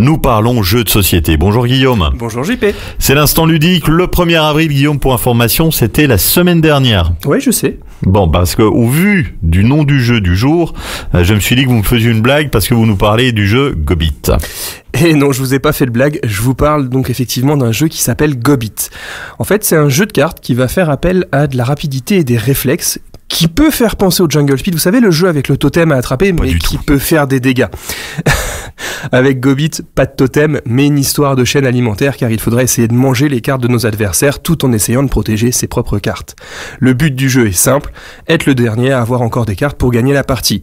Nous parlons jeux de société. Bonjour Guillaume. Bonjour JP. C'est l'instant ludique. Le 1er avril, Guillaume, pour information, c'était la semaine dernière. Ouais, je sais. Bon, parce que au vu du nom du jeu du jour, je me suis dit que vous me faisiez une blague parce que vous nous parlez du jeu Gobit. Et non, je vous ai pas fait de blague, je vous parle donc effectivement d'un jeu qui s'appelle Gobit. En fait, c'est un jeu de cartes qui va faire appel à de la rapidité et des réflexes, qui peut faire penser au Jungle Speed. Vous savez, le jeu avec le totem à attraper, mais qui peut faire des dégâts. Avec Gobit, pas de totem, mais une histoire de chaîne alimentaire, car il faudrait essayer de manger les cartes de nos adversaires tout en essayant de protéger ses propres cartes. Le but du jeu est simple, être le dernier à avoir encore des cartes pour gagner la partie.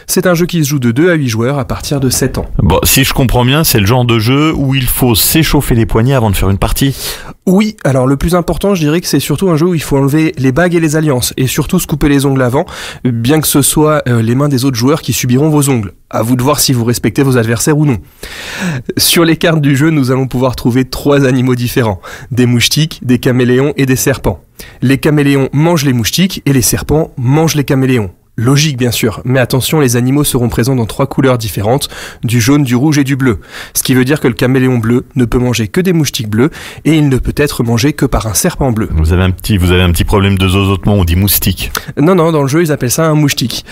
C'est un jeu qui se joue de 2 à 8 joueurs à partir de 7 ans. Bon, si je comprends bien, c'est le genre de jeu où il faut s'échauffer les poignets avant de faire une partie. Oui, alors le plus important, je dirais que c'est surtout un jeu où il faut enlever les bagues et les alliances, et surtout se couper les ongles avant, bien que ce soit les mains des autres joueurs qui subiront vos ongles. À vous de voir si vous respectez vos adversaires ou non. Sur les cartes du jeu, nous allons pouvoir trouver 3 animaux différents. Des moustiques, des caméléons et des serpents. Les caméléons mangent les moustiques et les serpents mangent les caméléons. Logique bien sûr, mais attention, les animaux seront présents dans 3 couleurs différentes, du jaune, du rouge et du bleu. Ce qui veut dire que le caméléon bleu ne peut manger que des moustiques bleus et il ne peut être mangé que par un serpent bleu. Vous avez un petit problème de zozotement, on dit moustique. Non, dans le jeu, ils appellent ça un moustique.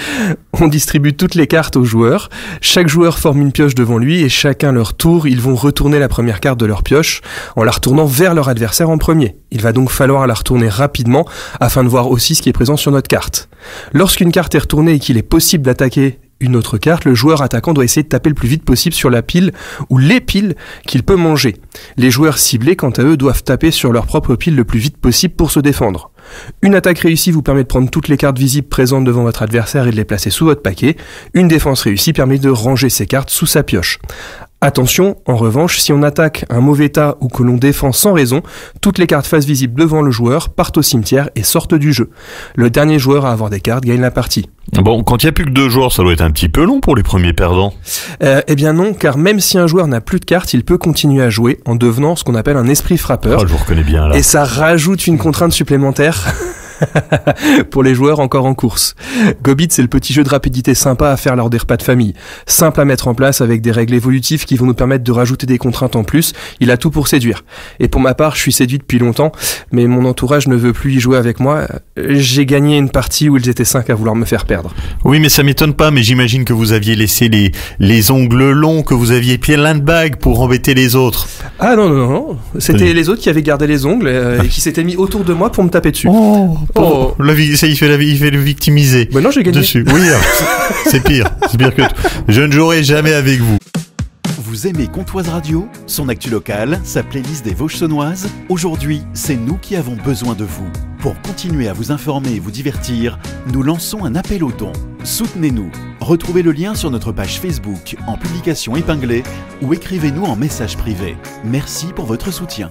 On distribue toutes les cartes aux joueurs. Chaque joueur forme une pioche devant lui et chacun leur tour, ils vont retourner la première carte de leur pioche en la retournant vers leur adversaire en premier. Il va donc falloir la retourner rapidement afin de voir aussi ce qui est présent sur notre carte. Lorsqu'une carte est retournée et qu'il est possible d'attaquer une autre carte, le joueur attaquant doit essayer de taper le plus vite possible sur la pile ou les piles qu'il peut manger. Les joueurs ciblés, quant à eux, doivent taper sur leur propre pile le plus vite possible pour se défendre. Une attaque réussie vous permet de prendre toutes les cartes visibles présentes devant votre adversaire et de les placer sous votre paquet. Une défense réussie permet de ranger ces cartes sous sa pioche. Attention, en revanche, si on attaque un mauvais tas ou que l'on défend sans raison, toutes les cartes face visibles devant le joueur partent au cimetière et sortent du jeu. Le dernier joueur à avoir des cartes gagne la partie. Bon, quand il n'y a plus que 2 joueurs, ça doit être un petit peu long pour les premiers perdants. Eh bien non, car même si un joueur n'a plus de cartes, il peut continuer à jouer en devenant ce qu'on appelle un esprit frappeur. Ah, je vous reconnais bien là. Et ça rajoute une contrainte supplémentaire pour les joueurs encore en course. Gobit, c'est le petit jeu de rapidité sympa à faire lors des repas de famille. Simple à mettre en place avec des règles évolutives qui vont nous permettre de rajouter des contraintes en plus. Il a tout pour séduire. Et pour ma part, je suis séduit depuis longtemps, mais mon entourage ne veut plus y jouer avec moi. J'ai gagné une partie où ils étaient 5 à vouloir me faire perdre. Oui, mais ça m'étonne pas, mais j'imagine que vous aviez laissé les ongles longs, que vous aviez plein de bagues pour embêter les autres. Ah non. C'était les autres qui avaient gardé les ongles et qui s'étaient mis autour de moi pour me taper dessus. Oh. Ça, il fait le victimiser. Mais non, j'ai gagné. Dessus. Oui, c'est pire que tout. Je ne jouerai jamais avec vous. Vous aimez Comptoise Radio, son actu locale, sa playlist des Vosges saunoises? Aujourd'hui, c'est nous qui avons besoin de vous. Pour continuer à vous informer et vous divertir, nous lançons un appel aux dons. Soutenez-nous. Retrouvez le lien sur notre page Facebook en publication épinglée ou écrivez-nous en message privé. Merci pour votre soutien.